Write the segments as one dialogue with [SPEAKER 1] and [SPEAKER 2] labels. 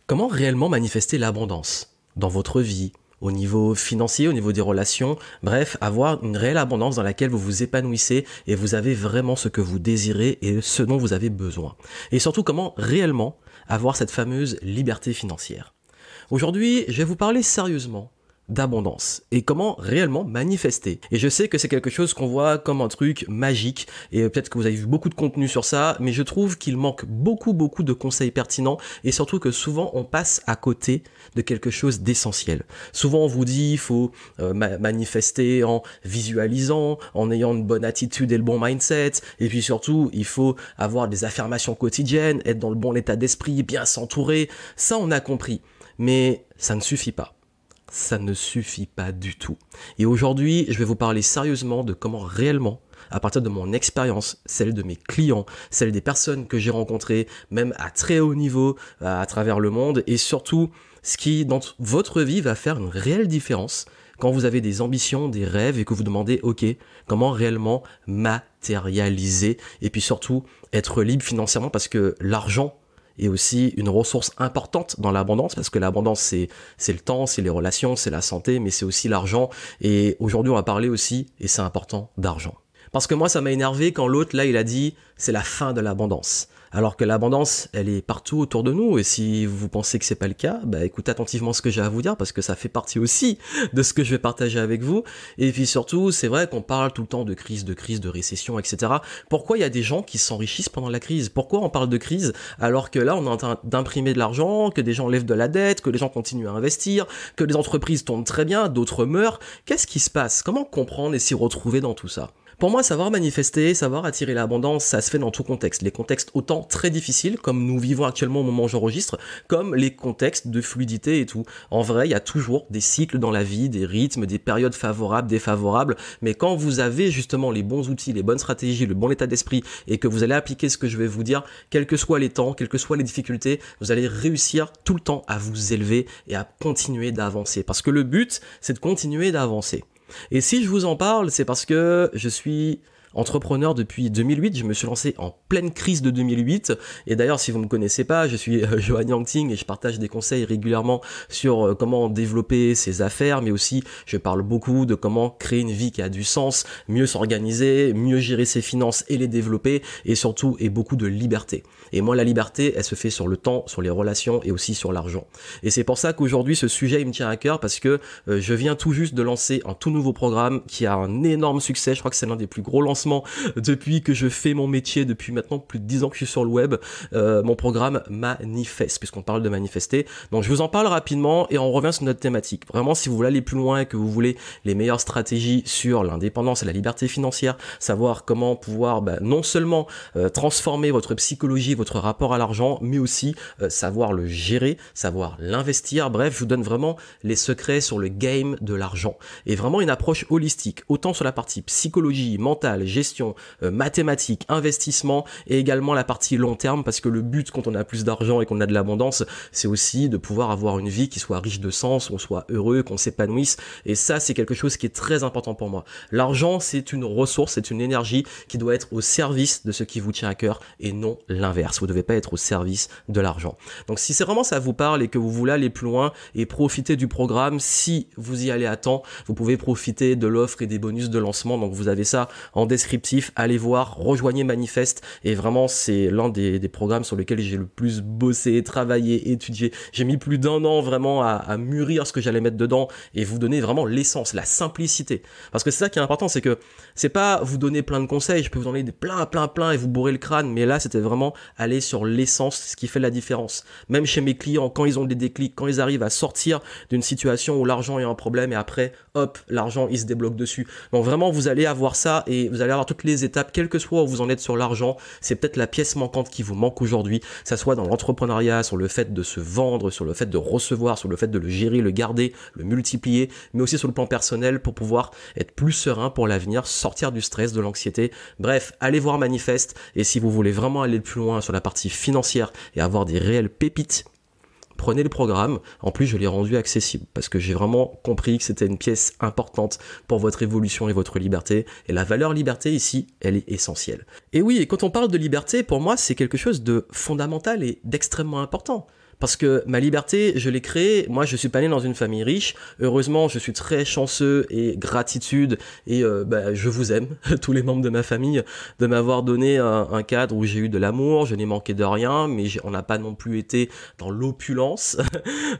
[SPEAKER 1] Comment réellement manifester l'abondance dans votre vie, au niveau financier, au niveau des relations, bref, avoir une réelle abondance dans laquelle vous vous épanouissez et vous avez vraiment ce que vous désirez et ce dont vous avez besoin. Et surtout, comment réellement avoir cette fameuse liberté financière. Aujourd'hui, je vais vous parler sérieusement d'abondance et comment réellement manifester. Et je sais que c'est quelque chose qu'on voit comme un truc magique et peut-être que vous avez vu beaucoup de contenu sur ça, mais je trouve qu'il manque beaucoup de conseils pertinents et surtout que souvent on passe à côté de quelque chose d'essentiel. Souvent on vous dit il faut manifester en visualisant, en ayant une bonne attitude et le bon mindset, et puis surtout il faut avoir des affirmations quotidiennes, être dans le bon état d'esprit, bien s'entourer. Ça on a compris, mais ça ne suffit pas. Ça ne suffit pas du tout. Et aujourd'hui, je vais vous parler sérieusement de comment réellement, à partir de mon expérience, celle de mes clients, celle des personnes que j'ai rencontrées, même à très haut niveau, à travers le monde, et surtout, ce qui, dans votre vie, va faire une réelle différence quand vous avez des ambitions, des rêves, et que vous demandez, ok, comment réellement matérialiser, et puis surtout, être libre financièrement, parce que l'argent, et aussi une ressource importante dans l'abondance, parce que l'abondance c'est le temps, c'est les relations, c'est la santé, mais c'est aussi l'argent. Et aujourd'hui on va parler aussi, et c'est important, d'argent. Parce que moi ça m'a énervé quand l'autre là il a dit c'est la fin de l'abondance. Alors que l'abondance, elle est partout autour de nous, et si vous pensez que c'est pas le cas, bah écoutez attentivement ce que j'ai à vous dire, parce que ça fait partie aussi de ce que je vais partager avec vous. Et puis surtout, c'est vrai qu'on parle tout le temps de crise, de récession, etc. Pourquoi il y a des gens qui s'enrichissent pendant la crise? Pourquoi on parle de crise alors que là on est en train d'imprimer de l'argent, que des gens lèvent de la dette, que les gens continuent à investir, que les entreprises tournent très bien, d'autres meurent? Qu'est-ce qui se passe? Comment comprendre et s'y retrouver dans tout ça? Pour moi, savoir manifester, savoir attirer l'abondance, ça se fait dans tout contexte. Les contextes autant très difficiles, comme nous vivons actuellement au moment où j'enregistre, comme les contextes de fluidité et tout. En vrai, il y a toujours des cycles dans la vie, des rythmes, des périodes favorables, défavorables. Mais quand vous avez justement les bons outils, les bonnes stratégies, le bon état d'esprit, et que vous allez appliquer ce que je vais vous dire, quels que soient les temps, quelles que soient les difficultés, vous allez réussir tout le temps à vous élever et à continuer d'avancer. Parce que le but, c'est de continuer d'avancer. Et si je vous en parle, c'est parce que je suis entrepreneur depuis 2008, je me suis lancé en pleine crise de 2008, et d'ailleurs si vous ne me connaissez pas, je suis Johan Yangting et je partage des conseils régulièrement sur comment développer ses affaires, mais aussi je parle beaucoup de comment créer une vie qui a du sens, mieux s'organiser, mieux gérer ses finances et les développer, et surtout et beaucoup de liberté. Et moi la liberté, elle se fait sur le temps, sur les relations et aussi sur l'argent. Et c'est pour ça qu'aujourd'hui ce sujet il me tient à cœur, parce que je viens tout juste de lancer un tout nouveau programme qui a un énorme succès, je crois que c'est l'un des plus gros lancements depuis que je fais mon métier, depuis maintenant plus de 10 ans que je suis sur le web, mon programme Manifeste, puisqu'on parle de manifester. Donc je vous en parle rapidement et on revient sur notre thématique. Vraiment, si vous voulez aller plus loin et que vous voulez les meilleures stratégies sur l'indépendance et la liberté financière, savoir comment pouvoir non seulement transformer votre psychologie, votre rapport à l'argent, mais aussi savoir le gérer, savoir l'investir. Bref, je vous donne vraiment les secrets sur le game de l'argent. Et vraiment une approche holistique, autant sur la partie psychologie, mentale, gestion, mathématiques, investissement, et également la partie long terme, parce que le but quand on a plus d'argent et qu'on a de l'abondance, c'est aussi de pouvoir avoir une vie qui soit riche de sens, qu'on soit heureux, qu'on s'épanouisse, et ça c'est quelque chose qui est très important pour moi. L'argent c'est une ressource, c'est une énergie qui doit être au service de ce qui vous tient à cœur et non l'inverse. Vous ne devez pas être au service de l'argent. Donc si c'est vraiment ça vous parle et que vous voulez aller plus loin et profiter du programme, si vous y allez à temps, vous pouvez profiter de l'offre et des bonus de lancement. Donc vous avez ça en descriptif, allez voir, rejoignez Manifeste, et vraiment c'est l'un des programmes sur lesquels j'ai le plus bossé, travaillé, étudié. J'ai mis plus d'1 an vraiment à mûrir ce que j'allais mettre dedans et vous donner vraiment l'essence, la simplicité. Parce que c'est ça qui est important, c'est que c'est pas vous donner plein de conseils, je peux vous donner des plein et vous bourrer le crâne, mais là c'était vraiment aller sur l'essence, ce qui fait la différence. Même chez mes clients, quand ils ont des déclics, quand ils arrivent à sortir d'une situation où l'argent est un problème et après, hop, l'argent il se débloque dessus. Donc vraiment vous allez avoir ça et vous allez avoir toutes les étapes, quel que soit où vous en êtes sur l'argent, c'est peut-être la pièce manquante qui vous manque aujourd'hui, que ça soit dans l'entrepreneuriat, sur le fait de se vendre, sur le fait de recevoir, sur le fait de le gérer, le garder, le multiplier, mais aussi sur le plan personnel pour pouvoir être plus serein pour l'avenir, sortir du stress, de l'anxiété. Bref, allez voir Manifeste, et si vous voulez vraiment aller plus loin sur la partie financière et avoir des réelles pépites, prenez le programme. En plus, je l'ai rendu accessible parce que j'ai vraiment compris que c'était une pièce importante pour votre évolution et votre liberté. Et la valeur liberté ici, elle est essentielle. Et oui, et quand on parle de liberté, pour moi, c'est quelque chose de fondamental et d'extrêmement important. Parce que ma liberté, je l'ai créée. Moi, je suis pas né dans une famille riche. Heureusement, je suis très chanceux et gratitude. Et je vous aime, tous les membres de ma famille, de m'avoir donné un cadre où j'ai eu de l'amour. Je n'ai manqué de rien, mais on n'a pas non plus été dans l'opulence.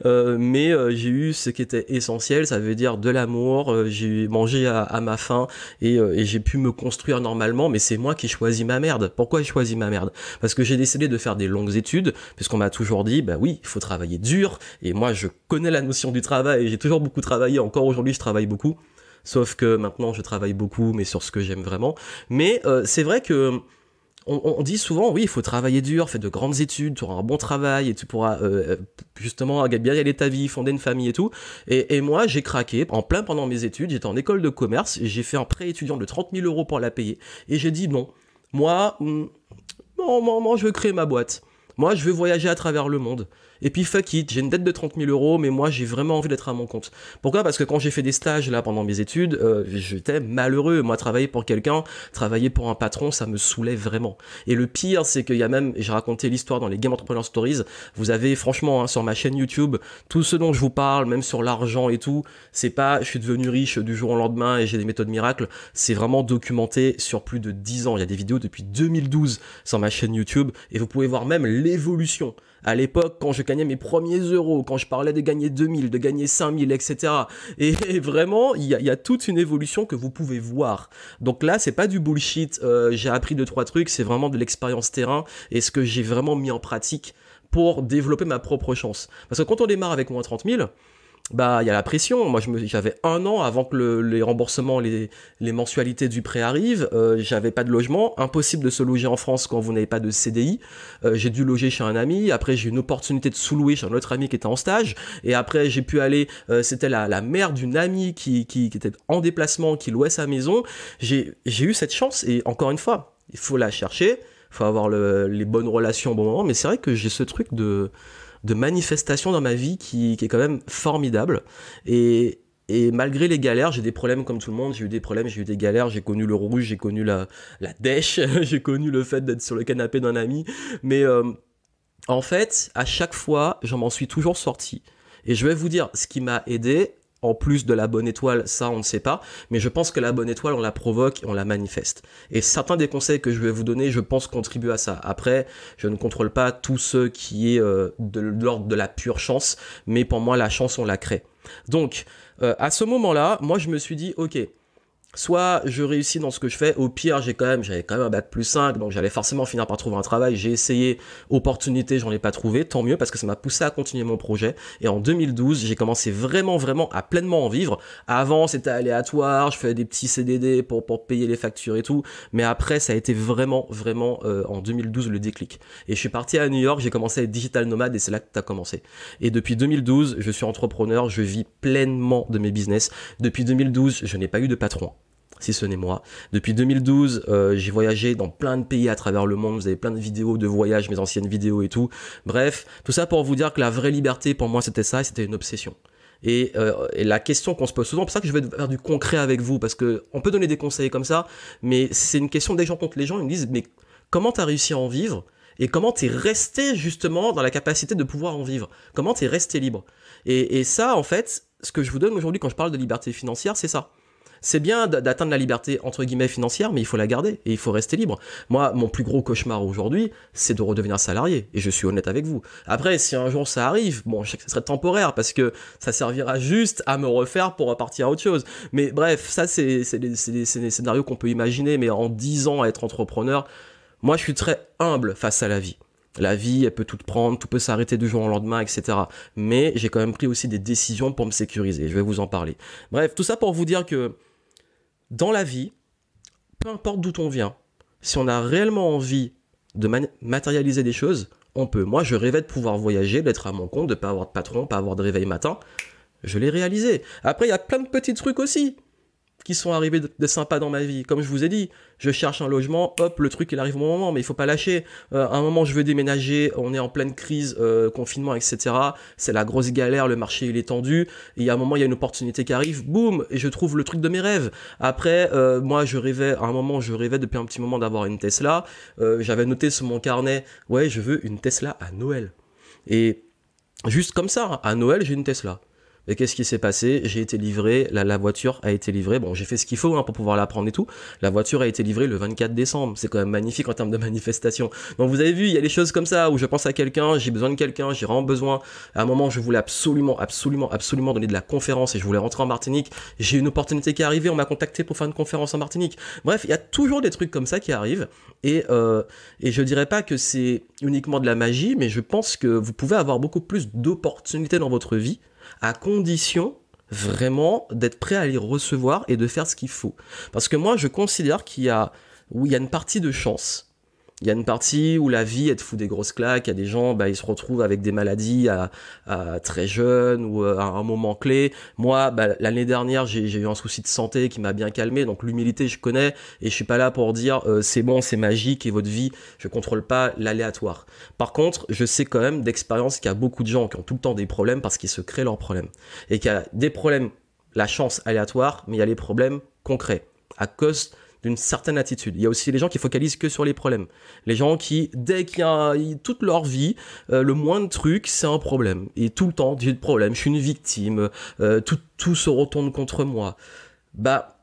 [SPEAKER 1] J'ai eu ce qui était essentiel, ça veut dire de l'amour. J'ai mangé à ma faim et j'ai pu me construire normalement. Mais c'est moi qui ai choisi ma merde. Pourquoi j'ai choisi ma merde? Parce que j'ai décidé de faire des longues études, puisqu'on m'a toujours dit, bah oui, il faut travailler dur, et moi je connais la notion du travail, j'ai toujours beaucoup travaillé, encore aujourd'hui je travaille beaucoup, sauf que maintenant je travaille beaucoup, mais sur ce que j'aime vraiment. Mais c'est vrai que on dit souvent, oui, il faut travailler dur, fais de grandes études, tu auras un bon travail, et tu pourras justement bien gagner ta vie, fonder une famille et tout. Et moi, j'ai craqué, en plein pendant mes études, j'étais en école de commerce, et j'ai fait un prêt étudiant de 30 000 € pour la payer, et j'ai dit non, moi, non, je veux créer ma boîte. Moi, je veux voyager à travers le monde. Et puis fuck it, j'ai une dette de 30 000 €, mais moi j'ai vraiment envie d'être à mon compte. Pourquoi? Parce que quand j'ai fait des stages là pendant mes études, j'étais malheureux. Moi, travailler pour quelqu'un, travailler pour un patron, ça me saoulait vraiment. Et le pire, c'est qu'il y a même, j'ai raconté l'histoire dans les Game Entrepreneur Stories, vous avez franchement sur ma chaîne YouTube, tout ce dont je vous parle, même sur l'argent et tout, c'est pas je suis devenu riche du jour au lendemain et j'ai des méthodes miracles, c'est vraiment documenté sur plus de 10 ans. Il y a des vidéos depuis 2012 sur ma chaîne YouTube et vous pouvez voir même l'évolution. À l'époque, quand je gagnais mes premiers euros, quand je parlais de gagner 2000, de gagner 5000, etc. Et vraiment, il y a toute une évolution que vous pouvez voir. Donc là, c'est pas du bullshit, j'ai appris 2-3 trucs, c'est vraiment de l'expérience terrain et ce que j'ai vraiment mis en pratique pour développer ma propre chance. Parce que quand on démarre avec moins 30 000, bah il y a la pression. Moi j'avais 1 an avant que les remboursements, les mensualités du prêt arrivent, j'avais pas de logement, impossible de se loger en France quand vous n'avez pas de CDI. J'ai dû loger chez un ami, après j'ai eu une opportunité de sous-louer chez un autre ami qui était en stage, et après j'ai pu aller, c'était la mère d'une amie qui était en déplacement, qui louait sa maison. J'ai eu cette chance, et encore une fois, il faut la chercher, il faut avoir les bonnes relations au bon moment, mais c'est vrai que j'ai ce truc de manifestation dans ma vie qui est quand même formidable. Et malgré les galères, j'ai des problèmes comme tout le monde, j'ai eu des problèmes, j'ai eu des galères, j'ai connu le rouge, j'ai connu la dèche, j'ai connu le fait d'être sur le canapé d'un ami. Mais en fait, à chaque fois, j'en m'en suis toujours sorti. Et je vais vous dire, ce qui m'a aidé, en plus de la bonne étoile, ça on ne sait pas, mais je pense que la bonne étoile, on la provoque et on la manifeste. Et certains des conseils que je vais vous donner, je pense contribuer à ça. Après, je ne contrôle pas tout ce qui est de l'ordre de la pure chance, mais pour moi, la chance, on la crée. Donc, à ce moment-là, moi je me suis dit, ok, soit je réussis dans ce que je fais, au pire j'avais quand même un bac+5, donc j'allais forcément finir par trouver un travail, j'ai essayé, opportunité, j'en ai pas trouvé, tant mieux parce que ça m'a poussé à continuer mon projet, et en 2012 j'ai commencé vraiment à pleinement en vivre. Avant c'était aléatoire, je faisais des petits CDD pour payer les factures et tout, mais après ça a été vraiment en 2012 le déclic. Et je suis parti à New York, j'ai commencé à être digital nomade et c'est là que ça a commencé. Et depuis 2012 je suis entrepreneur, je vis pleinement de mes business. Depuis 2012 je n'ai pas eu de patron, si ce n'est moi. Depuis 2012, j'ai voyagé dans plein de pays à travers le monde. Vous avez plein de vidéos de voyage, mes anciennes vidéos et tout. Bref, tout ça pour vous dire que la vraie liberté, pour moi, c'était ça, et c'était une obsession. Et la question qu'on se pose souvent, c'est pour ça que je vais faire du concret avec vous, parce que on peut donner des conseils comme ça, mais c'est une question des gens contre les gens. Ils me disent, mais comment t'as réussi à en vivre? Et comment t'es resté justement dans la capacité de pouvoir en vivre? Comment t'es resté libre? Et ça, en fait, ce que je vous donne aujourd'hui quand je parle de liberté financière, c'est ça. C'est bien d'atteindre la liberté entre guillemets financière, mais il faut la garder et il faut rester libre. Moi, mon plus gros cauchemar aujourd'hui, c'est de redevenir salarié, et je suis honnête avec vous. Après, si un jour ça arrive, bon, je sais que ça serait temporaire parce que ça servira juste à me refaire pour repartir à autre chose. Mais bref, ça c'est des scénarios qu'on peut imaginer, mais en 10 ans à être entrepreneur, moi je suis très humble face à la vie. La vie, elle peut tout prendre, tout peut s'arrêter du jour au lendemain, etc. Mais j'ai quand même pris aussi des décisions pour me sécuriser. Je vais vous en parler. Bref, tout ça pour vous dire que dans la vie, peu importe d'où on vient, si on a réellement envie de matérialiser des choses, on peut. Moi, je rêvais de pouvoir voyager, d'être à mon compte, de ne pas avoir de patron, pas avoir de réveil matin. Je l'ai réalisé. Après, il y a plein de petits trucs aussi qui sont arrivés de sympa dans ma vie. Comme je vous ai dit, je cherche un logement, hop, le truc il arrive au bon moment, mais il faut pas lâcher. À un moment, je veux déménager, on est en pleine crise, confinement, etc. C'est la grosse galère, le marché il est tendu. Et il y a un moment, il y a une opportunité qui arrive, boum, et je trouve le truc de mes rêves. Après, moi, je rêvais depuis un petit moment d'avoir une Tesla. J'avais noté sur mon carnet, ouais, je veux une Tesla à Noël. Et Juste comme ça, hein, à Noël, j'ai une Tesla. Et qu'est-ce qui s'est passé? J'ai été livré, la voiture a été livrée. Bon, j'ai fait ce qu'il faut hein, pour pouvoir la prendre et tout. La voiture a été livrée le 24 décembre. C'est quand même magnifique en termes de manifestation. Donc vous avez vu, il y a des choses comme ça où je pense à quelqu'un, j'ai besoin de quelqu'un, j'ai vraiment besoin. À un moment, je voulais absolument donner de la conférence et je voulais rentrer en Martinique. J'ai une opportunité qui est arrivée, on m'a contacté pour faire une conférence en Martinique. Bref, il y a toujours des trucs comme ça qui arrivent. Et je dirais pas que c'est uniquement de la magie, mais je pense que vous pouvez avoir beaucoup plus d'opportunités dans votre vie à condition vraiment d'être prêt à les recevoir et de faire ce qu'il faut. Parce que moi, je considère qu'il y a une partie de chance. Il y a une partie où la vie, elle te fout des grosses claques. Il y a des gens, bah, ils se retrouvent avec des maladies à très jeunes ou à un moment clé. Moi, bah, l'année dernière, j'ai eu un souci de santé qui m'a bien calmé. Donc l'humilité, je connais et je suis pas là pour dire c'est bon, c'est magique et votre vie, je contrôle pas l'aléatoire. Par contre, je sais quand même d'expérience qu'il y a beaucoup de gens qui ont tout le temps des problèmes parce qu'ils se créent leurs problèmes. Et qu'il y a des problèmes, la chance aléatoire, mais il y a les problèmes concrets à cause d'une certaine attitude. Il y a aussi les gens qui focalisent que sur les problèmes. Les gens qui, dès qu'il y a toute leur vie, le moindre truc, c'est un problème. Et tout le temps, j'ai des problèmes, je suis une victime, tout se retourne contre moi. Bah,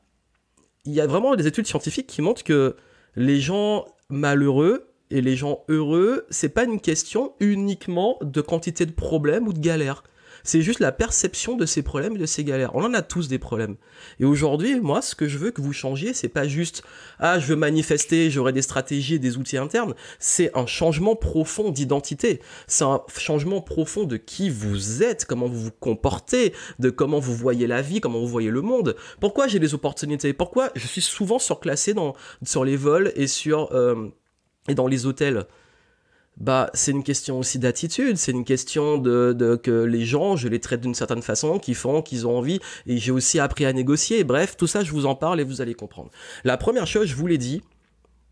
[SPEAKER 1] il y a vraiment des études scientifiques qui montrent que les gens malheureux et les gens heureux, c'est pas une question uniquement de quantité de problèmes ou de galères. C'est juste la perception de ces problèmes et de ces galères. On en a tous des problèmes. Et aujourd'hui, moi, ce que je veux que vous changiez, c'est pas juste « Ah, je veux manifester, j'aurai des stratégies et des outils internes ». C'est un changement profond d'identité. C'est un changement profond de qui vous êtes, comment vous vous comportez, de comment vous voyez la vie, comment vous voyez le monde. Pourquoi j'ai des opportunités? Pourquoi je suis souvent surclassé sur les vols et et dans les hôtels? Bah, c'est une question aussi d'attitude, c'est une question de que les gens, je les traite d'une certaine façon, qu'ils ont envie, et j'ai aussi appris à négocier. Bref, tout ça, je vous en parle et vous allez comprendre. La première chose, je vous l'ai dit,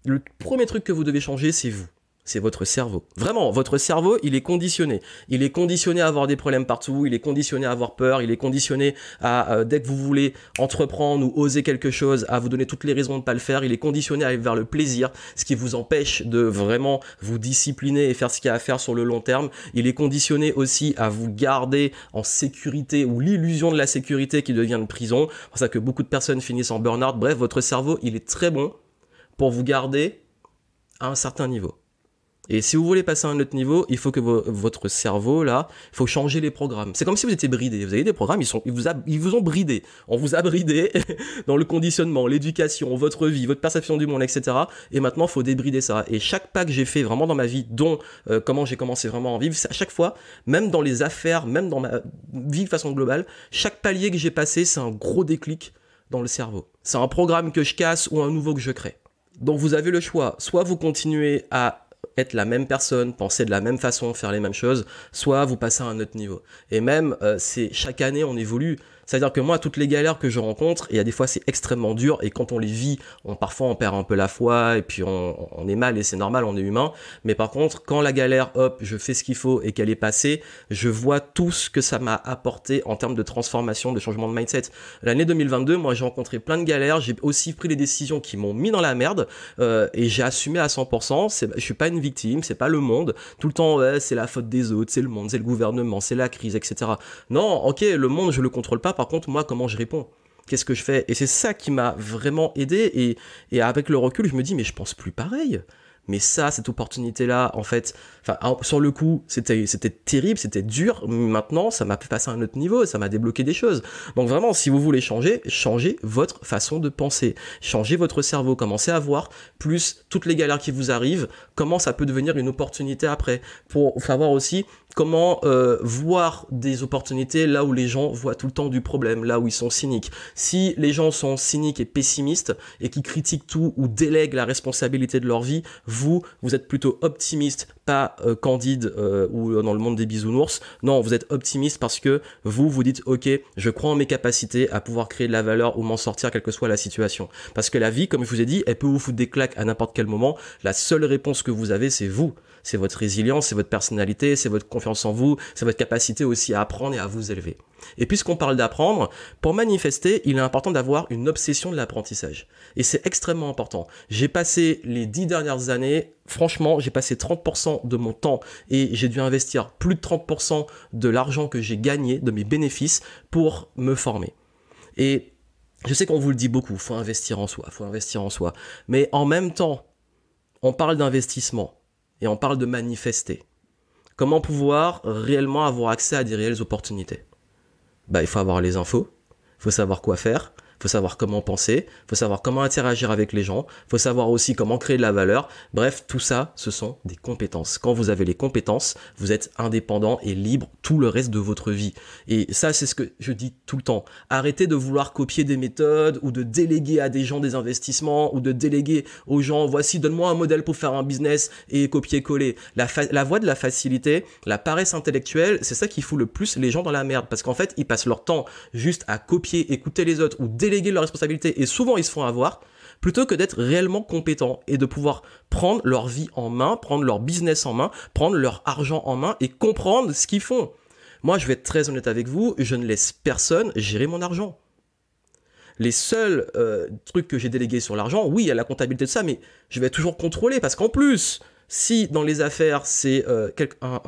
[SPEAKER 1] le premier truc que vous devez changer, c'est vous. C'est votre cerveau. Vraiment, votre cerveau, il est conditionné. Il est conditionné à avoir des problèmes partout, il est conditionné à avoir peur, il est conditionné à, dès que vous voulez entreprendre ou oser quelque chose, à vous donner toutes les raisons de ne pas le faire, il est conditionné à aller vers le plaisir, ce qui vous empêche de vraiment vous discipliner et faire ce qu'il y a à faire sur le long terme. Il est conditionné aussi à vous garder en sécurité ou l'illusion de la sécurité qui devient une prison. C'est pour ça que beaucoup de personnes finissent en burn-out. Bref, votre cerveau, il est très bon pour vous garder à un certain niveau. Et si vous voulez passer à un autre niveau, il faut que votre cerveau, là, il faut changer les programmes. C'est comme si vous étiez bridé. Vous avez des programmes, ils vous ont bridé. On vous a bridé dans le conditionnement, l'éducation, votre vie, votre perception du monde, etc. Et maintenant, il faut débrider ça. Et chaque pas que j'ai fait vraiment dans ma vie, dont comment j'ai commencé vraiment à en vivre, à chaque fois, même dans les affaires, même dans ma vie de façon globale, chaque palier que j'ai passé, c'est un gros déclic dans le cerveau. C'est un programme que je casse ou un nouveau que je crée. Donc vous avez le choix. Soit vous continuez à être la même personne, penser de la même façon, faire les mêmes choses, soit vous passez à un autre niveau. Et même, chaque année, on évolue. C'est-à-dire que moi, toutes les galères que je rencontre, il y a des fois, c'est extrêmement dur, et quand on les vit, parfois, on perd un peu la foi, et puis on est mal, et c'est normal, on est humain. Mais par contre, quand la galère, hop, je fais ce qu'il faut, et qu'elle est passée, je vois tout ce que ça m'a apporté en termes de transformation, de changement de mindset. L'année 2022, moi, j'ai rencontré plein de galères, j'ai aussi pris des décisions qui m'ont mis dans la merde, et j'ai assumé à 100%, je suis pas une victime, c'est pas le monde, tout le temps, ouais, c'est la faute des autres, c'est le monde, c'est le gouvernement, c'est la crise, etc. Non, ok, le monde, je le contrôle pas. Par contre, moi, comment je réponds? Qu'est-ce que je fais? Et c'est ça qui m'a vraiment aidé. Et avec le recul, je me dis, mais je pense plus pareil. Mais ça, cette opportunité-là, en fait, sur le coup, c'était terrible, c'était dur. Maintenant, ça m'a fait passer à un autre niveau, ça m'a débloqué des choses. Donc vraiment, si vous voulez changer, changez votre façon de penser. Changez votre cerveau, commencez à voir plus toutes les galères qui vous arrivent, comment ça peut devenir une opportunité après. Pour savoir aussi comment voir des opportunités là où les gens voient tout le temps du problème, là où ils sont cyniques. Si les gens sont cyniques et pessimistes et qui critiquent tout ou délèguent la responsabilité de leur vie, vous êtes plutôt optimiste, pas candide ou dans le monde des bisounours. Non, vous êtes optimiste parce que vous dites ok, je crois en mes capacités à pouvoir créer de la valeur ou m'en sortir quelle que soit la situation. Parce que la vie, comme je vous ai dit, elle peut vous foutre des claques à n'importe quel moment. La seule réponse que vous avez, c'est vous. C'est votre résilience, c'est votre personnalité, c'est votre confiance en vous, c'est votre capacité aussi à apprendre et à vous élever. Et puisqu'on parle d'apprendre, pour manifester, il est important d'avoir une obsession de l'apprentissage. Et c'est extrêmement important. J'ai passé les 10 dernières années, franchement, j'ai passé 30% de mon temps et j'ai dû investir plus de 30% de l'argent que j'ai gagné, de mes bénéfices, pour me former. Et je sais qu'on vous le dit beaucoup, faut investir en soi, faut investir en soi. Mais en même temps, on parle d'investissement et on parle de manifester. Comment pouvoir réellement avoir accès à des réelles opportunités? Il faut avoir les infos, il faut savoir quoi faire, il faut savoir comment penser, il faut savoir comment interagir avec les gens, il faut savoir aussi comment créer de la valeur. Bref, tout ça, ce sont des compétences. Quand vous avez les compétences, vous êtes indépendant et libre tout le reste de votre vie. Et ça, c'est ce que je dis tout le temps. Arrêtez de vouloir copier des méthodes ou de déléguer à des gens des investissements ou de déléguer aux gens, voici, donne-moi un modèle pour faire un business et copier-coller. La voie de la facilité, la paresse intellectuelle, c'est ça qui fout le plus les gens dans la merde. Parce qu'en fait, ils passent leur temps juste à copier, écouter les autres ou déléguer leurs responsabilités et souvent ils se font avoir plutôt que d'être réellement compétents et de pouvoir prendre leur vie en main, prendre leur business en main, prendre leur argent en main et comprendre ce qu'ils font. Moi, je vais être très honnête avec vous, je ne laisse personne gérer mon argent. Les seuls trucs que j'ai délégués sur l'argent, oui, il y a la comptabilité de ça, mais je vais toujours contrôler parce qu'en plus, si dans les affaires, c'est un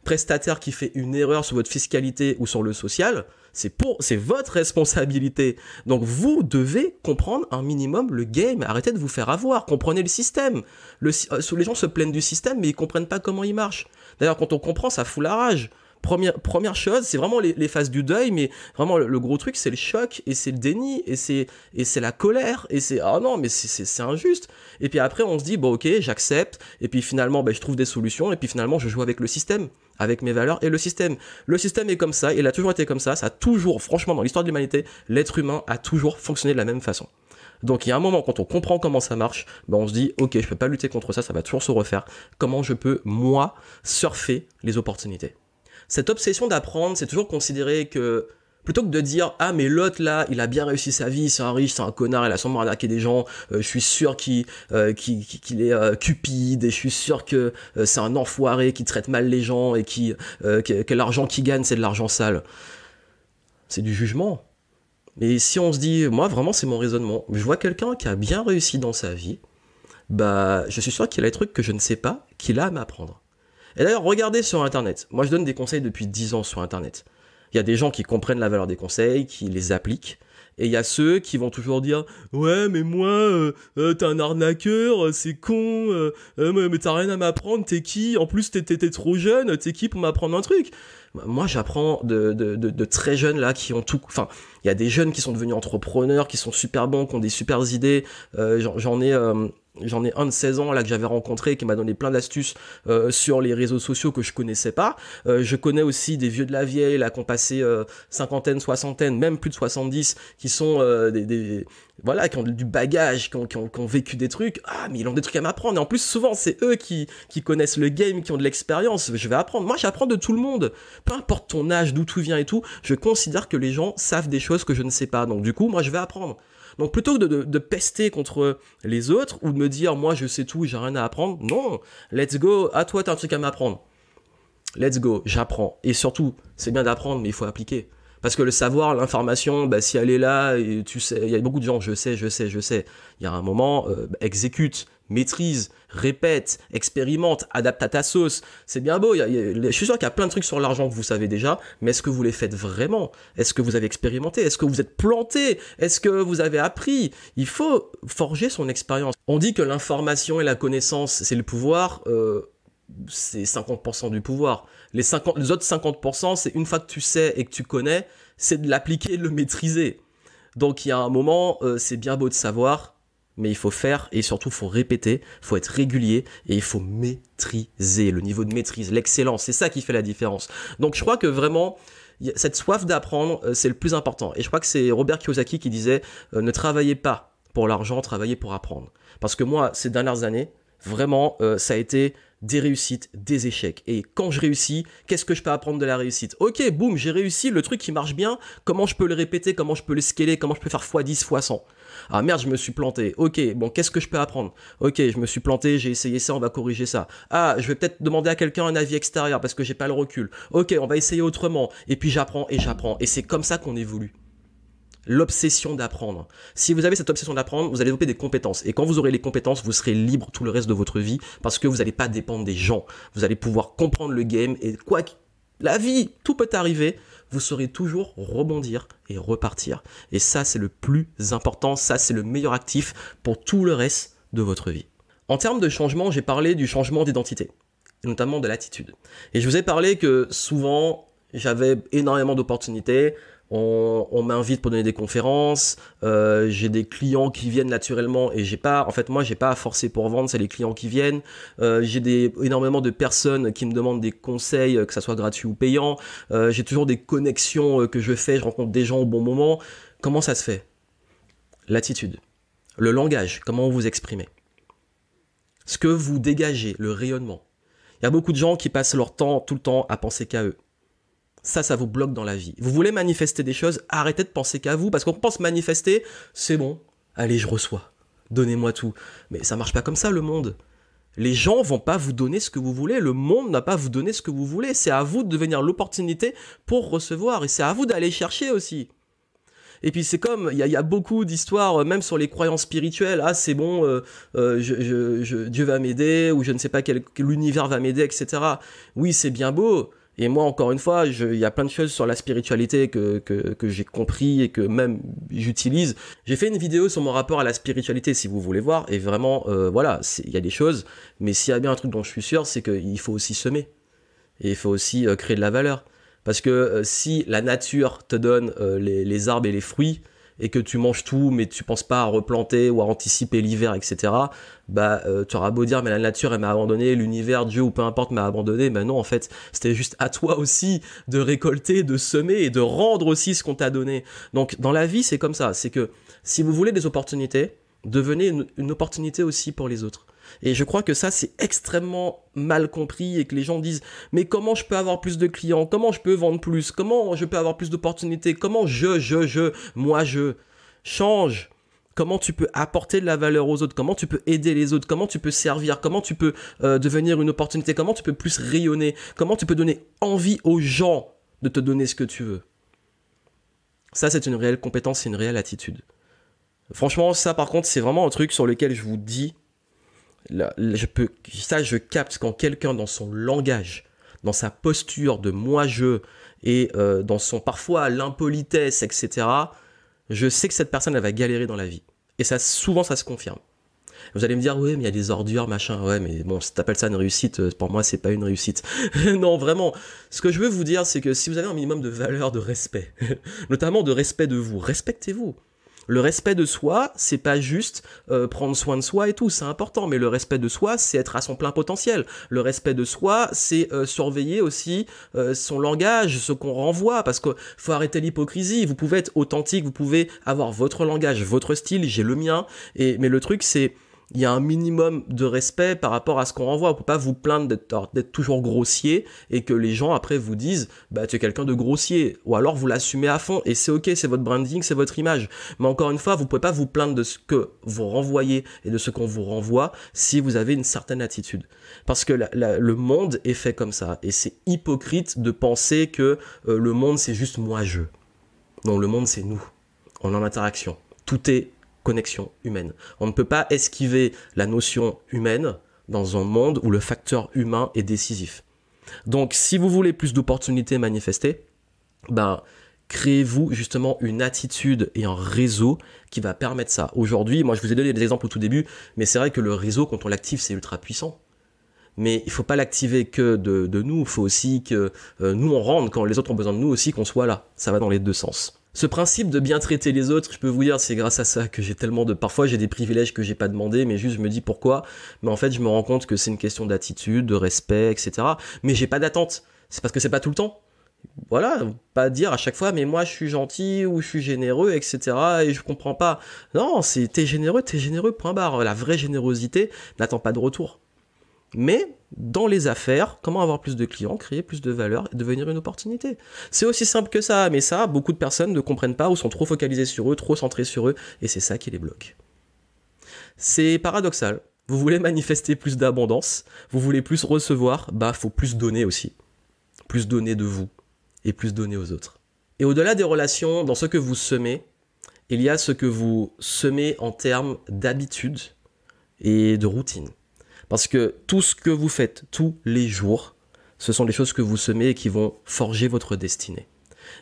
[SPEAKER 1] prestataire qui fait une erreur sur votre fiscalité ou sur le social, c'est votre responsabilité. Donc vous devez comprendre un minimum le game. Arrêtez de vous faire avoir. Comprenez le système. Les gens se plaignent du système, mais ils comprennent pas comment il marche. D'ailleurs, quand on comprend, ça fout la rage. Première chose, c'est vraiment les phases du deuil, mais vraiment le gros truc, c'est le choc, et c'est le déni, et c'est la colère, et c'est ah non, mais c'est injuste. Et puis après, on se dit, bon ok, j'accepte, et puis finalement, je trouve des solutions, et puis finalement, je joue avec le système, avec mes valeurs et le système. Le système est comme ça, il a toujours été comme ça a toujours, franchement, dans l'histoire de l'humanité, l'être humain a toujours fonctionné de la même façon. Donc il y a un moment, quand on comprend comment ça marche, on se dit, ok, je peux pas lutter contre ça, ça va toujours se refaire. Comment je peux, moi, surfer les opportunités? Cette obsession d'apprendre, c'est toujours considéré que, plutôt que de dire « Ah, mais l'autre là, il a bien réussi sa vie, c'est un riche, c'est un connard, il a sûrement arnaqué des gens, je suis sûr qu'il est cupide, et je suis sûr que c'est un enfoiré qui traite mal les gens, et que l'argent qu'il gagne, c'est de l'argent sale. » C'est du jugement. Mais si on se dit « Moi, vraiment, c'est mon raisonnement. Je vois quelqu'un qui a bien réussi dans sa vie, je suis sûr qu'il a des trucs que je ne sais pas, qu'il a à m'apprendre. » Et d'ailleurs, regardez sur Internet. Moi, je donne des conseils depuis 10 ans sur Internet. Il y a des gens qui comprennent la valeur des conseils, qui les appliquent. Et il y a ceux qui vont toujours dire « Ouais, mais moi, t'es un arnaqueur, c'est con, mais t'as rien à m'apprendre, t'es qui? En plus, t'es trop jeune, t'es qui pour m'apprendre un truc ?» Moi, j'apprends de très jeunes là qui ont tout... Enfin, il y a des jeunes qui sont devenus entrepreneurs, qui sont super bons, qui ont des super idées. J'en ai un de 16 ans là que j'avais rencontré qui m'a donné plein d'astuces sur les réseaux sociaux que je connaissais pas. Je connais aussi des vieux de la vieille là qui ont passé cinquantaine, soixantaine, même plus de 70, qui sont voilà, qui ont du bagage, qui ont vécu des trucs. Ah, mais ils ont des trucs à m'apprendre. Et en plus, souvent, c'est eux qui connaissent le game, qui ont de l'expérience. Je vais apprendre. Moi, j'apprends de tout le monde. Peu importe ton âge, d'où tu viens et tout, je considère que les gens savent des choses que je ne sais pas. Donc du coup, moi, je vais apprendre. Donc plutôt que de pester contre les autres ou de me dire moi je sais tout, j'ai rien à apprendre, non, let's go, à toi t'as un truc à m'apprendre. Let's go, j'apprends. Et surtout, c'est bien d'apprendre, mais il faut appliquer. Parce que le savoir, l'information, si elle est là, et tu sais, il y a beaucoup de gens, je sais. Il y a un moment, exécute, maîtrise, répète, expérimente, adapte à ta sauce. C'est bien beau, je suis sûr qu'il y a plein de trucs sur l'argent que vous savez déjà, mais est-ce que vous les faites vraiment? Est-ce que vous avez expérimenté? Est-ce que vous êtes planté? Est-ce que vous avez appris? Il faut forger son expérience. On dit que l'information et la connaissance, c'est le pouvoir, c'est 50% du pouvoir. Les autres 50%, c'est une fois que tu sais et que tu connais, c'est de l'appliquer et de le maîtriser. Donc il y a un moment, c'est bien beau de savoir, mais il faut faire et surtout il faut répéter, il faut être régulier et il faut maîtriser le niveau de maîtrise, l'excellence, c'est ça qui fait la différence. Donc je crois que vraiment, cette soif d'apprendre, c'est le plus important. Et je crois que c'est Robert Kiyosaki qui disait ne travaillez pas pour l'argent, travaillez pour apprendre. Parce que moi, ces dernières années, vraiment, ça a été des réussites, des échecs. Et quand je réussis, qu'est-ce que je peux apprendre de la réussite? Ok, boum, j'ai réussi, le truc qui marche bien, comment je peux le répéter, comment je peux le scaler, comment je peux faire x10, x100? Ah merde, je me suis planté. Ok, bon, qu'est-ce que je peux apprendre? Ok, je me suis planté, j'ai essayé ça, on va corriger ça. Ah, je vais peut-être demander à quelqu'un un avis extérieur parce que j'ai pas le recul. Ok, on va essayer autrement. Et puis j'apprends et j'apprends. Et c'est comme ça qu'on évolue. L'obsession d'apprendre. Si vous avez cette obsession d'apprendre, vous allez développer des compétences. Et quand vous aurez les compétences, vous serez libre tout le reste de votre vie parce que vous n'allez pas dépendre des gens. Vous allez pouvoir comprendre le game et quoi que la vie, tout peut arriver, vous saurez toujours rebondir et repartir. Et ça, c'est le plus important. Ça, c'est le meilleur actif pour tout le reste de votre vie. En termes de changement, j'ai parlé du changement d'identité, et notamment de l'attitude. Et je vous ai parlé que souvent, j'avais énormément d'opportunités. On m'invite pour donner des conférences, j'ai des clients qui viennent naturellement et j'ai pas à forcer pour vendre, c'est les clients qui viennent. J'ai énormément de personnes qui me demandent des conseils, que ça soit gratuit ou payant. J'ai toujours des connexions que je fais, je rencontre des gens au bon moment. Comment ça se fait? L'attitude, le langage, comment vous vous exprimez, ce que vous dégagez, le rayonnement. Il y a beaucoup de gens qui passent leur temps, tout le temps, à penser qu'à eux. Ça vous bloque dans la vie. Vous voulez manifester des choses, arrêtez de penser qu'à vous, parce qu'on pense manifester, c'est bon, allez, je reçois, donnez-moi tout. Mais ça marche pas comme ça, le monde. Les gens vont pas vous donner ce que vous voulez, le monde n'a pas à vous donner ce que vous voulez, c'est à vous de devenir l'opportunité pour recevoir, et c'est à vous d'aller chercher aussi. Et puis c'est comme, il y a beaucoup d'histoires, même sur les croyances spirituelles, ah c'est bon, Dieu va m'aider, ou je ne sais pas l'univers va m'aider, etc. Oui, c'est bien beau. Et moi, encore une fois, il y a plein de choses sur la spiritualité que j'ai compris et que même j'utilise. J'ai fait une vidéo sur mon rapport à la spiritualité, si vous voulez voir. Et vraiment, voilà, il y a des choses. Mais s'il y a bien un truc dont je suis sûr, c'est qu'il faut aussi semer. Et il faut aussi créer de la valeur. Parce que si la nature te donne les arbres et les fruits, et que tu manges tout, mais tu penses pas à replanter ou à anticiper l'hiver, etc., tu auras beau dire, mais la nature, elle m'a abandonné, l'univers, Dieu ou peu importe m'a abandonné, mais non, en fait, c'était juste à toi aussi de récolter, de semer et de rendre aussi ce qu'on t'a donné. Donc, dans la vie, c'est comme ça, c'est que si vous voulez des opportunités, devenez une opportunité aussi pour les autres. Et je crois que ça, c'est extrêmement mal compris et que les gens disent « Mais comment je peux avoir plus de clients? Comment je peux vendre plus? Comment je peux avoir plus d'opportunités? Comment moi je change? Comment tu peux apporter de la valeur aux autres? Comment tu peux aider les autres? Comment tu peux servir? Comment tu peux devenir une opportunité? Comment tu peux plus rayonner? Comment tu peux donner envie aux gens de te donner ce que tu veux ?» Ça, c'est une réelle compétence, c'est une réelle attitude. Franchement, ça, par contre, c'est vraiment un truc sur lequel je vous dis... je capte quand quelqu'un dans son langage, dans sa posture de moi-je et dans son parfois l'impolitesse, etc., je sais que cette personne, elle va galérer dans la vie. Et ça, souvent, ça se confirme. Vous allez me dire, oui, mais il y a des ordures, machin. Ouais, mais bon, si t'appelles ça une réussite, pour moi, c'est pas une réussite. Non, vraiment. Ce que je veux vous dire, c'est que si vous avez un minimum de valeur, de respect, notamment de respect de vous, respectez-vous. Le respect de soi, c'est pas juste prendre soin de soi et tout, c'est important, mais le respect de soi, c'est être à son plein potentiel. Le respect de soi, c'est surveiller aussi son langage, ce qu'on renvoie, parce qu'il faut arrêter l'hypocrisie. Vous pouvez être authentique, vous pouvez avoir votre langage, votre style, j'ai le mien, mais le truc, c'est il y a un minimum de respect par rapport à ce qu'on renvoie. On peut pas vous plaindre d'être toujours grossier et que les gens après vous disent bah tu es quelqu'un de grossier, ou alors vous l'assumez à fond et c'est ok, c'est votre branding, c'est votre image. Mais encore une fois, vous pouvez pas vous plaindre de ce que vous renvoyez et de ce qu'on vous renvoie si vous avez une certaine attitude. Parce que le monde est fait comme ça et c'est hypocrite de penser que le monde c'est juste moi-je. Non, le monde c'est nous. On est en interaction. Tout est connexion humaine. On ne peut pas esquiver la notion humaine dans un monde où le facteur humain est décisif. Donc, si vous voulez plus d'opportunités manifestées, créez-vous justement une attitude et un réseau qui va permettre ça. Aujourd'hui, moi je vous ai donné des exemples au tout début, mais c'est vrai que le réseau, quand on l'active, c'est ultra puissant. Mais il ne faut pas l'activer que de nous, il faut aussi que nous on rende quand les autres ont besoin de nous aussi, qu'on soit là. Ça va dans les deux sens. Ce principe de bien traiter les autres, je peux vous dire, c'est grâce à ça que j'ai tellement de... Parfois, j'ai des privilèges que j'ai pas demandé, mais juste je me dis pourquoi. Mais en fait, je me rends compte que c'est une question d'attitude, de respect, etc. Mais j'ai pas d'attente. C'est parce que c'est pas tout le temps. Voilà, pas dire à chaque fois, mais moi je suis gentil ou je suis généreux, etc. Et je comprends pas. Non, c'est t'es généreux, point barre. La vraie générosité n'attend pas de retour. Mais dans les affaires, comment avoir plus de clients, créer plus de valeur et devenir une opportunité. C'est aussi simple que ça, mais ça, beaucoup de personnes ne comprennent pas ou sont trop focalisées sur eux, trop centrées sur eux, et c'est ça qui les bloque. C'est paradoxal. Vous voulez manifester plus d'abondance, vous voulez plus recevoir, bah faut plus donner aussi. Plus donner de vous et plus donner aux autres. Et au-delà des relations, dans ce que vous semez, il y a ce que vous semez en termes d'habitude et de routine. Parce que tout ce que vous faites tous les jours, ce sont des choses que vous semez et qui vont forger votre destinée.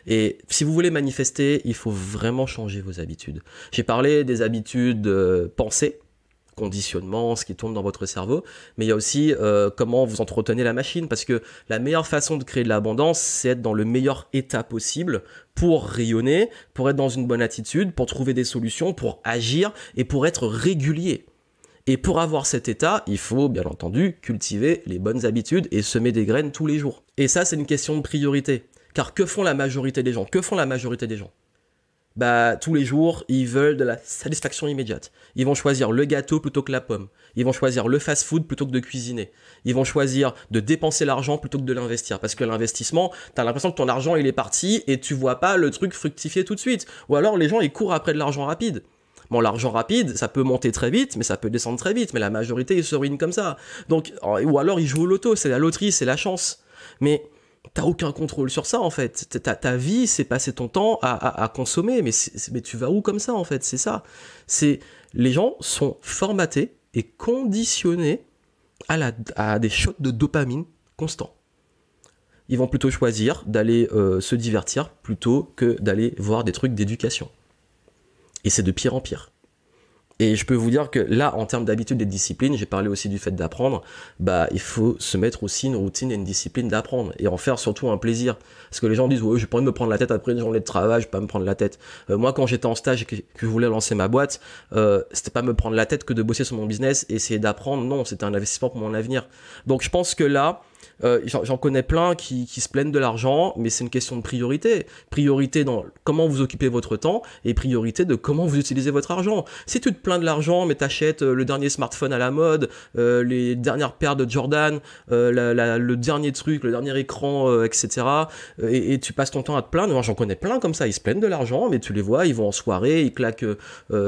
[SPEAKER 1] Et si vous voulez manifester, il faut vraiment changer vos habitudes. J'ai parlé des habitudes pensées, conditionnement, ce qui tourne dans votre cerveau, mais il y a aussi comment vous entretenez la machine, parce que la meilleure façon de créer de l'abondance, c'est être dans le meilleur état possible pour rayonner, pour être dans une bonne attitude, pour trouver des solutions, pour agir et pour être régulier. Et pour avoir cet état, il faut bien entendu cultiver les bonnes habitudes et semer des graines tous les jours. Et ça, c'est une question de priorité. Car que font la majorité des gens? Que font la majorité des gens? Bah, tous les jours, ils veulent de la satisfaction immédiate. Ils vont choisir le gâteau plutôt que la pomme. Ils vont choisir le fast-food plutôt que de cuisiner. Ils vont choisir de dépenser l'argent plutôt que de l'investir. Parce que l'investissement, t'as l'impression que ton argent, il est parti et tu vois pas le truc fructifier tout de suite. Ou alors, les gens, ils courent après de l'argent rapide. Bon, l'argent rapide, ça peut monter très vite, mais ça peut descendre très vite. Mais la majorité, ils se ruinent comme ça. Donc, ou alors, ils jouent au loto. C'est la loterie, c'est la chance. Mais t'as aucun contrôle sur ça, en fait. Ta vie, c'est passer ton temps à consommer. Mais tu vas où comme ça, en fait? C'est ça. Les gens sont formatés et conditionnés à des shots de dopamine constants. Ils vont plutôt choisir d'aller se divertir plutôt que d'aller voir des trucs d'éducation. Et c'est de pire en pire. Et je peux vous dire que là, en termes d'habitude et de discipline, j'ai parlé aussi du fait d'apprendre, bah, il faut se mettre aussi une routine et une discipline d'apprendre, et en faire surtout un plaisir. Parce que les gens disent, ouais, j'ai pas envie de me prendre la tête après une journée de travail, je vais pas me prendre la tête. Moi, quand j'étais en stage et que je voulais lancer ma boîte, c'était pas me prendre la tête que de bosser sur mon business et essayer d'apprendre. Non, c'était un investissement pour mon avenir. Donc, je pense que là, j'en connais plein qui se plaignent de l'argent, mais c'est une question de priorité. Priorité dans comment vous occupez votre temps et priorité de comment vous utilisez votre argent. Si tu te plains de l'argent, mais t'achètes le dernier smartphone à la mode, les dernières paires de Jordan, le dernier truc, le dernier écran, etc. Et tu passes ton temps à te plaindre. Moi, j'en connais plein comme ça. Ils se plaignent de l'argent, mais tu les vois, ils vont en soirée, ils claquent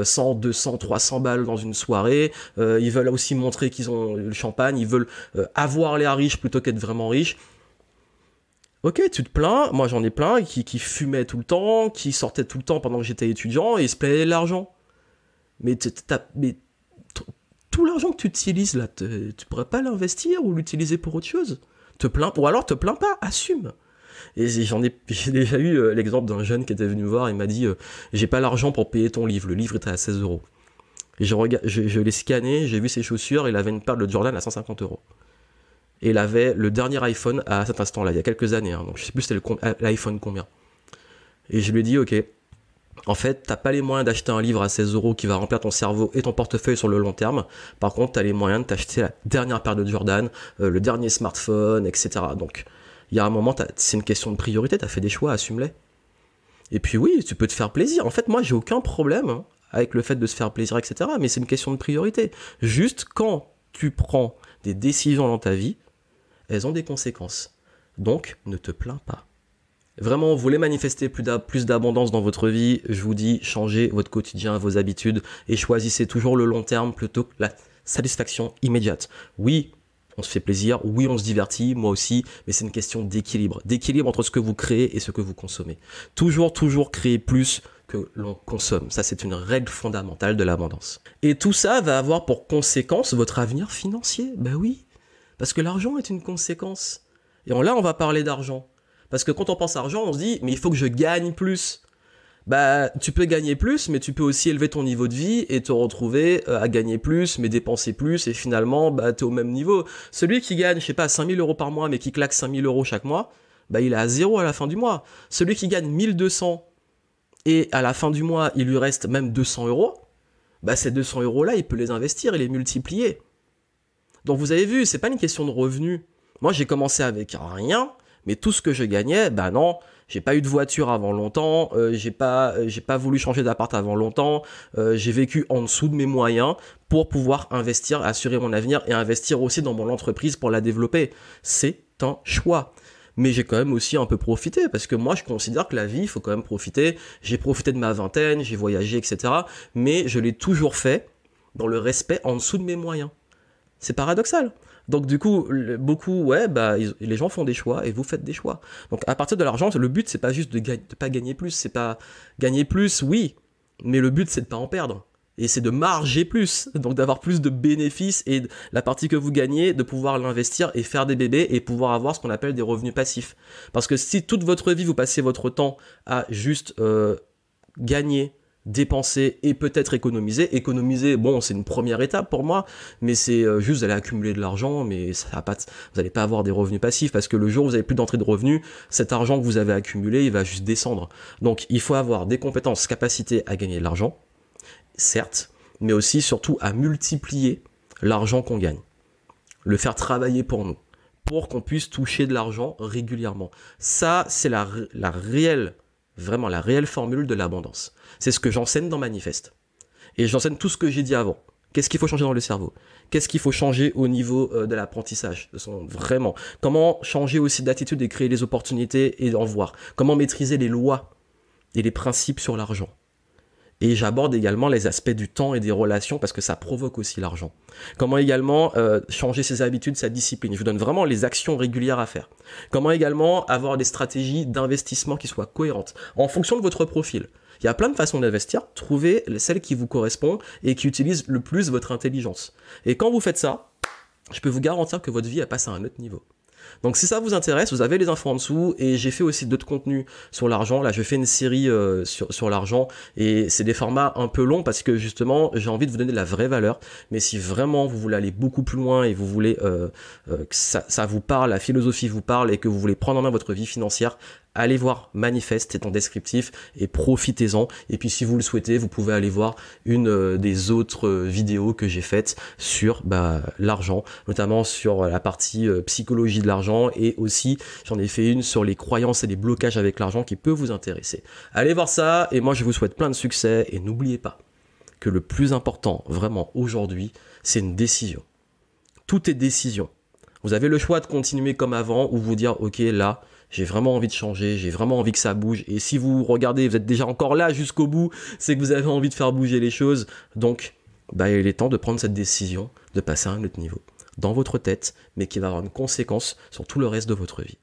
[SPEAKER 1] 100, 200, 300 balles dans une soirée. Ils veulent aussi montrer qu'ils ont le champagne. Ils veulent avoir l'air riche plutôt qu'être vraiment riche. Ok, tu te plains, moi j'en ai plein qui fumaient tout le temps, qui sortaient tout le temps pendant que j'étais étudiant et ils se plaignaient de l'argent. Mais tout l'argent que tu utilises là, tu pourrais pas l'investir ou l'utiliser pour autre chose? Te plains, ou alors te plains pas, assume. Et j'ai déjà eu l'exemple d'un jeune qui était venu me voir, il m'a dit j'ai pas l'argent pour payer ton livre, le livre était à 16 euros. Et je l'ai scanné, j'ai vu ses chaussures, il avait une paire de Jordan à 150 euros. Et il avait le dernier iPhone à cet instant-là, il y a quelques années, hein, donc je sais plus c'était l'iPhone combien. Et je lui ai dit, ok, en fait, t'as pas les moyens d'acheter un livre à 16 euros qui va remplir ton cerveau et ton portefeuille sur le long terme. Par contre, t'as les moyens de t'acheter la dernière paire de Jordan, le dernier smartphone, etc. Donc, il y a un moment, c'est une question de priorité, t'as fait des choix, assume-les. Et puis oui, tu peux te faire plaisir. En fait, moi, j'ai aucun problème avec le fait de se faire plaisir, etc. Mais c'est une question de priorité. Juste quand tu prends des décisions dans ta vie, elles ont des conséquences. Donc, ne te plains pas. Vraiment, vous voulez manifester plus d'abondance dans votre vie, je vous dis, changez votre quotidien, vos habitudes, et choisissez toujours le long terme plutôt que la satisfaction immédiate. Oui, on se fait plaisir, oui, on se divertit, moi aussi, mais c'est une question d'équilibre. D'équilibre entre ce que vous créez et ce que vous consommez. Toujours créer plus que l'on consomme. Ça, c'est une règle fondamentale de l'abondance. Et tout ça va avoir pour conséquence votre avenir financier. Ben oui, parce que l'argent est une conséquence. Et là, on va parler d'argent. Parce que quand on pense à argent, on se dit, mais il faut que je gagne plus. Bah, tu peux gagner plus, mais tu peux aussi élever ton niveau de vie et te retrouver à gagner plus, mais dépenser plus, et finalement, bah, t'es au même niveau. Celui qui gagne, je sais pas, 5 000 euros par mois, mais qui claque 5 000 euros chaque mois, bah, il est à zéro à la fin du mois. Celui qui gagne 1 200 et à la fin du mois, il lui reste même 200 euros, bah, ces 200 euros-là, il peut les investir et les multiplier. Donc vous avez vu, c'est pas une question de revenus. Moi, j'ai commencé avec rien, mais tout ce que je gagnais, bah non, J'ai pas eu de voiture avant longtemps, j'ai pas voulu changer d'appart avant longtemps, j'ai vécu en dessous de mes moyens pour pouvoir investir, assurer mon avenir et investir aussi dans mon entreprise pour la développer. C'est un choix. Mais j'ai quand même aussi un peu profité, parce que moi je considère que la vie, il faut quand même profiter. J'ai profité de ma vingtaine, j'ai voyagé, etc. Mais je l'ai toujours fait dans le respect en dessous de mes moyens. C'est paradoxal. Donc du coup, beaucoup, ouais, bah, les gens font des choix et vous faites des choix. Donc à partir de l'argent, le but, c'est pas juste de pas gagner plus, c'est pas gagner plus, oui, mais le but, c'est de pas en perdre. Et c'est de marger plus, donc d'avoir plus de bénéfices et la partie que vous gagnez, de pouvoir l'investir et faire des bébés et pouvoir avoir ce qu'on appelle des revenus passifs. Parce que si toute votre vie, vous passez votre temps à juste gagner, dépenser et peut-être économiser. Économiser, bon, c'est une première étape pour moi, mais c'est juste vous allez accumuler de l'argent, mais ça va pas, vous n'allez pas avoir des revenus passifs parce que le jour où vous n'avez plus d'entrée de revenus, cet argent que vous avez accumulé, il va juste descendre. Donc, il faut avoir des compétences, capacités à gagner de l'argent, certes, mais aussi surtout à multiplier l'argent qu'on gagne. Le faire travailler pour nous, pour qu'on puisse toucher de l'argent régulièrement. Ça, c'est la réelle, vraiment la réelle formule de l'abondance. C'est ce que j'enseigne dans Manifeste. Et j'enseigne tout ce que j'ai dit avant. Qu'est-ce qu'il faut changer dans le cerveau? Qu'est-ce qu'il faut changer au niveau de l'apprentissage? Vraiment. Comment changer aussi d'attitude et créer les opportunités et en voir? Comment maîtriser les lois et les principes sur l'argent? Et j'aborde également les aspects du temps et des relations parce que ça provoque aussi l'argent. Comment également changer ses habitudes, sa discipline. Je vous donne vraiment les actions régulières à faire. Comment également avoir des stratégies d'investissement qui soient cohérentes en fonction de votre profil. Il y a plein de façons d'investir. Trouvez celle qui vous correspond et qui utilise le plus votre intelligence. Et quand vous faites ça, je peux vous garantir que votre vie a passé à un autre niveau. Donc si ça vous intéresse, vous avez les infos en dessous et j'ai fait aussi d'autres contenus sur l'argent. Là, je fais une série sur l'argent et c'est des formats un peu longs parce que justement, j'ai envie de vous donner de la vraie valeur. Mais si vraiment vous voulez aller beaucoup plus loin et vous voulez que ça vous parle, la philosophie vous parle et que vous voulez prendre en main votre vie financière, allez voir Manifeste, c'est en descriptif et profitez-en. Et puis si vous le souhaitez, vous pouvez aller voir une des autres vidéos que j'ai faites sur l'argent, notamment sur la partie psychologie de l'argent et aussi j'en ai fait une sur les croyances et les blocages avec l'argent qui peut vous intéresser. Allez voir ça et moi je vous souhaite plein de succès et n'oubliez pas que le plus important vraiment aujourd'hui, c'est une décision. Tout est décision. Vous avez le choix de continuer comme avant ou vous dire ok là, j'ai vraiment envie de changer, j'ai vraiment envie que ça bouge. Et si vous regardez, vous êtes déjà encore là jusqu'au bout, c'est que vous avez envie de faire bouger les choses. Donc, il est temps de prendre cette décision, de passer à un autre niveau dans votre tête, mais qui va avoir une conséquence sur tout le reste de votre vie.